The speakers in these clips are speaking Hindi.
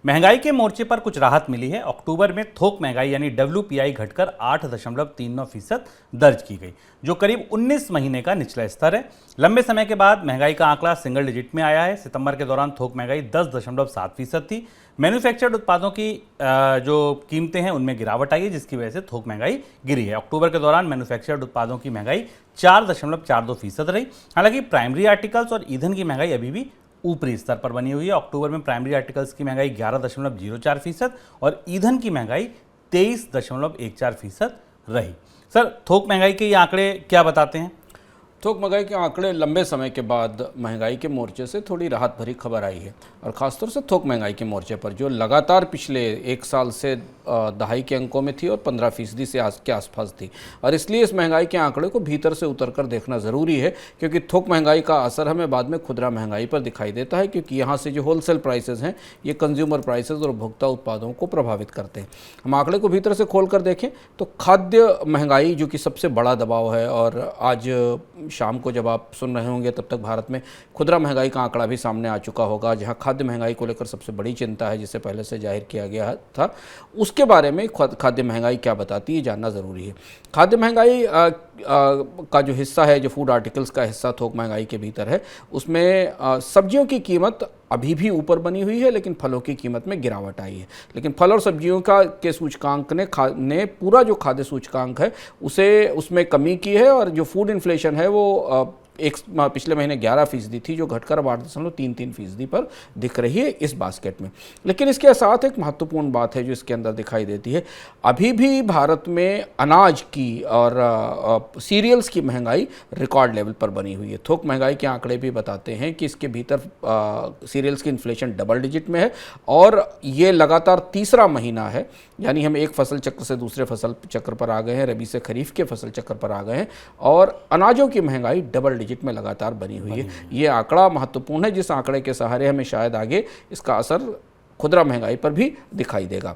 महंगाई के मोर्चे पर कुछ राहत मिली है। अक्टूबर में थोक महंगाई यानी WPI घटकर 8.39% दर्ज की गई, जो करीब 19 महीने का निचला स्तर है। लंबे समय के बाद महंगाई का आंकड़ा सिंगल डिजिट में आया है। सितंबर के दौरान थोक महंगाई 10.7% थी। मैन्युफैक्चर्ड उत्पादों की जो कीमतें हैं उनमें गिरावट आई है, जिसकी वजह से थोक महंगाई गिरी है। अक्टूबर के दौरान मैन्युफैक्चर्ड उत्पादों की महंगाई 4.42% रही। हालांकि प्राइमरी आर्टिकल्स और ईंधन की महंगाई अभी भी ऊपरी स्तर पर बनी हुई है। अक्टूबर में प्राइमरी आर्टिकल्स की महंगाई 11.04% और ईंधन की महंगाई 23.14% रही। सर, थोक महंगाई के ये आंकड़े क्या बताते हैं? थोक महंगाई के आंकड़े लंबे समय के बाद महंगाई के मोर्चे से थोड़ी राहत भरी खबर आई है, और ख़ासतौर से थोक महंगाई के मोर्चे पर जो लगातार पिछले एक साल से दहाई के अंकों में थी और 15% से के आसपास थी। और इसलिए इस महंगाई के आंकड़े को भीतर से उतर कर देखना ज़रूरी है, क्योंकि थोक महंगाई का असर हमें बाद में खुदरा महंगाई पर दिखाई देता है, क्योंकि यहाँ से जो होलसेल प्राइसेस हैं ये कंज्यूमर प्राइसेस और उपभोक्ता उत्पादों को प्रभावित करते हैं। हम आंकड़े को भीतर से खोल कर देखें तो खाद्य महंगाई जो कि सबसे बड़ा दबाव है, और आज शाम को जब आप सुन रहे होंगे तब तक भारत में खुदरा महंगाई का आंकड़ा भी सामने आ चुका होगा, जहां खाद्य महंगाई को लेकर सबसे बड़ी चिंता है, जिसे पहले से जाहिर किया गया था। उसके बारे में खाद्य महंगाई क्या बताती है जानना ज़रूरी है। खाद्य महंगाई का जो हिस्सा है, जो फूड आर्टिकल्स का हिस्सा थोक महंगाई के भीतर है, उसमें सब्जियों की कीमत अभी भी ऊपर बनी हुई है, लेकिन फलों की कीमत में गिरावट आई है। लेकिन फल और सब्जियों के सूचकांक ने पूरा जो खाद्य सूचकांक है उसमें कमी की है, और जो फूड इन्फ्लेशन है वो पिछले महीने 11% थी, जो घटकर 8.33% पर दिख रही है इस बास्केट में। लेकिन इसके साथ एक महत्वपूर्ण बात है जो इसके अंदर दिखाई देती है। अभी भी भारत में अनाज की और सीरियल्स की महंगाई रिकॉर्ड लेवल पर बनी हुई है। थोक महंगाई के आंकड़े भी बताते हैं कि इसके भीतर सीरियल्स की इन्फ्लेशन डबल डिजिट में है, और ये लगातार तीसरा महीना है, यानी हम एक फसल चक्र से दूसरे फसल चक्र पर आ गए हैं, रबी से खरीफ के फसल चक्र पर आ गए हैं, और अनाजों की महंगाई डबल डिजिट में लगातार बनी हुई है। ये आंकड़ा महत्वपूर्ण है, जिस आंकड़े के सहारे हमें शायद आगे इसका असर खुदरा महंगाई पर भी दिखाई देगा।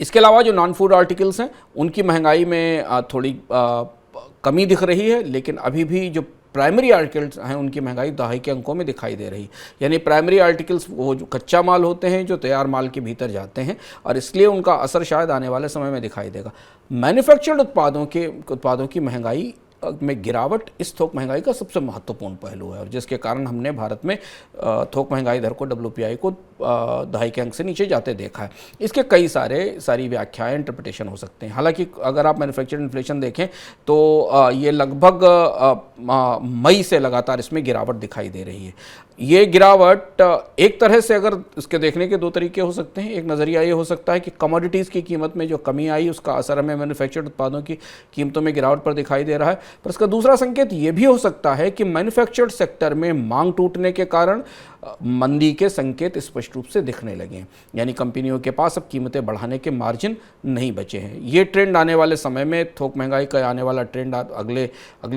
इसके अलावा जो नॉन फूड आर्टिकल्स हैं उनकी महंगाई में थोड़ी कमी दिख रही है, लेकिन अभी भी जो प्राइमरी आर्टिकल्स हैं उनकी महंगाई दहाई के अंकों में दिखाई दे रही। यानी प्राइमरी आर्टिकल्स वो जो कच्चा माल होते हैं, जो तैयार माल के भीतर जाते हैं, और इसलिए उनका असर शायद आने वाले समय में दिखाई देगा। मैन्युफैक्चर्ड उत्पादों की महंगाई में गिरावट इस थोक महंगाई का सबसे महत्वपूर्ण पहलू है, और जिसके कारण हमने भारत में थोक महंगाई दर को WPI को दहाई के अंक से नीचे जाते देखा है। इसके कई सारी व्याख्याएं, इंटरप्रिटेशन हो सकते हैं। हालांकि अगर आप मैन्युफैक्चर्ड इन्फ्लेशन देखें तो ये लगभग मई से लगातार इसमें गिरावट दिखाई दे रही है। ये गिरावट एक तरह से अगर इसके देखने के दो तरीके हो सकते हैं। एक नज़रिया ये हो सकता है कि कमोडिटीज़ की कीमत में जो कमी आई उसका असर हमें मैन्युफैक्चर्ड उत्पादों की कीमतों में गिरावट पर दिखाई दे रहा है, पर इसका दूसरा संकेत ये भी हो सकता है कि मैन्युफैक्चर्ड सेक्टर में मांग टूटने के कारण मंदी के संकेत स्पष्ट रूप से दिखने लगे हैं। यानी कंपनियों के पास अब कीमतें बढ़ाने के मार्जिन नहीं बचे हैं। ये ट्रेंड आने वाले समय में, थोक महंगाई का आने वाला ट्रेंड अगले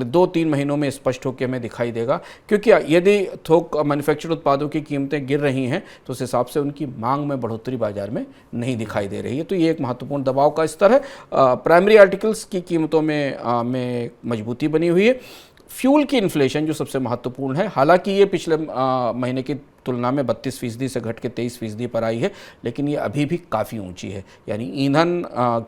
2-3 महीनों में स्पष्ट होकर हमें दिखाई देगा, क्योंकि यदि थोक मैन्युफैक्चर्ड उत्पादों की कीमतें गिर रही हैं तो उस हिसाब से उनकी मांग में बढ़ोतरी बाजार में नहीं दिखाई दे रही है। तो ये एक महत्वपूर्ण दबाव का स्तर है। प्राइमरी आर्टिकल्स की कीमतों में मजबूती बनी हुई है। फ्यूल की इन्फ्लेशन जो सबसे महत्वपूर्ण है, हालांकि ये पिछले महीने की तुलना में 32% से घट के 23% पर आई है, लेकिन ये अभी भी काफ़ी ऊंची है। यानी ईंधन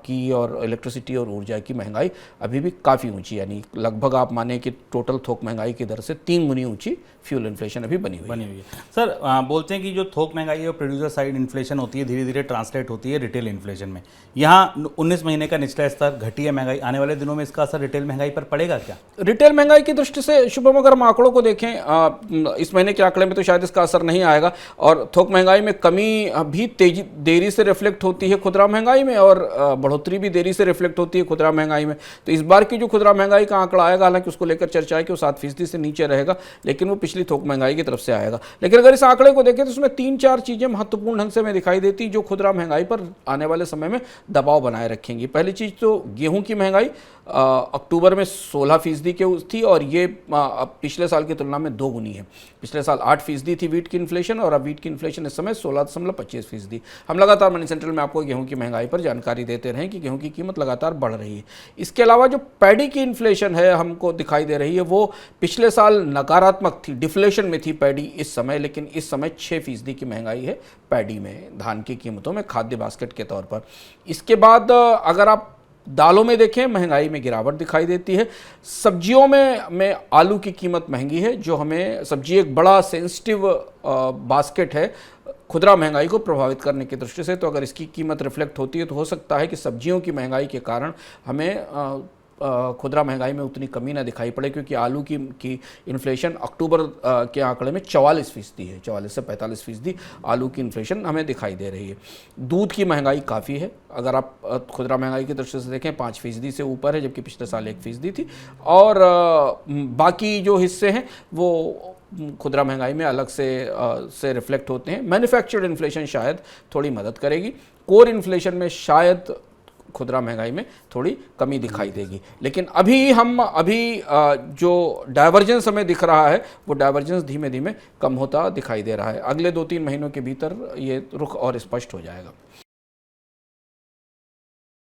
की और इलेक्ट्रिसिटी और ऊर्जा की महंगाई अभी भी काफ़ी ऊंची, यानी लगभग आप माने कि टोटल थोक महंगाई की दर से 3 गुनी ऊंची फ्यूल इन्फ्लेशन अभी बनी हुई है। सर, बोलते हैं कि जो थोक महंगाई और प्रोड्यूसर साइड इन्फ्लेशन होती है धीरे धीरे ट्रांसलेट होती है रिटेल इन्फ्लेशन में। यहाँ 19 महीने का निचला स्तर, घटी है महंगाई, आने वाले दिनों में इसका असर रिटेल महंगाई पर पड़ेगा क्या? रिटेल महंगाई की दृष्टि से शुभम, अगर हम आंकड़ों को देखें, इस महीने के आंकड़े में तो शायद इसका असर नहीं आएगा, और थोक महंगाई में कमी भी देरी से रिफ्लेक्ट होती है खुदरा महंगाई में, और बढ़ोतरी भी देरी से रिफ्लेक्ट होती है खुदरा महंगाई में। तो इस बार की जो खुदरा महंगाई का आंकड़ा आएगा, हालांकि उसको लेकर चर्चा है कि वो 7% से नीचे रहेगा, लेकिन वो पिछली थोक महंगाई की तरफ से आएगा। लेकिन अगर इस आंकड़े को देखें तो उसमें 3-4 चीजें महत्वपूर्ण ढंग से हमें दिखाई देती जो खुदरा महंगाई पर आने वाले समय में दबाव बनाए रखेंगी। पहली चीज तो गेहूं की महंगाई अक्टूबर में 16% के थी, और ये पिछले साल की तुलना में 2 गुनी है। पिछले साल 8% थी वीट की इन्फ्लेशन, और अब वीट की इन्फ्लेशन इस समय 16.25%। हम लगातार मनी सेंट्रल में आपको गेहूं की महंगाई पर जानकारी देते रहे कि गेहूं की कीमत लगातार बढ़ रही है। इसके अलावा जो पैडी की इन्फ्लेशन है हमको दिखाई दे रही है, वो पिछले साल नकारात्मक थी, डिफ्लेशन में थी पैडी इस समय, लेकिन इस समय 6% की महंगाई है पैडी में, धान की कीमतों में, खाद्य बास्केट के तौर पर। इसके बाद अगर आप दालों में देखें, महंगाई में गिरावट दिखाई देती है। सब्जियों में आलू की कीमत महंगी है, जो हमें, सब्जी एक बड़ा सेंसिटिव बास्केट है खुदरा महंगाई को प्रभावित करने की दृष्टि से। तो अगर इसकी कीमत रिफ्लेक्ट होती है तो हो सकता है कि सब्जियों की महंगाई के कारण हमें खुदरा महंगाई में उतनी कमी ना दिखाई पड़े, क्योंकि आलू की इन्फ्लेशन अक्टूबर के आंकड़े में 44% है, 44 से 45% आलू की इन्फ्लेशन हमें दिखाई दे रही है। दूध की महंगाई काफ़ी है, अगर आप खुदरा महंगाई की दृष्टि से देखें 5% से ऊपर है, जबकि पिछले साल 1% थी। और बाकी जो हिस्से हैं वो खुदरा महंगाई में अलग से रिफ्लेक्ट होते हैं। मैन्युफैक्चर्ड इन्फ्लेशन शायद थोड़ी मदद करेगी, कोर इन्फ्लेशन में शायद खुदरा महंगाई में थोड़ी कमी दिखाई देगी। लेकिन अभी जो डाइवर्जेंस हमें दिख रहा है वो डाइवर्जेंस धीमे धीमे कम होता दिखाई दे रहा है। अगले 2-3 महीनों के भीतर ये रुख और स्पष्ट हो जाएगा।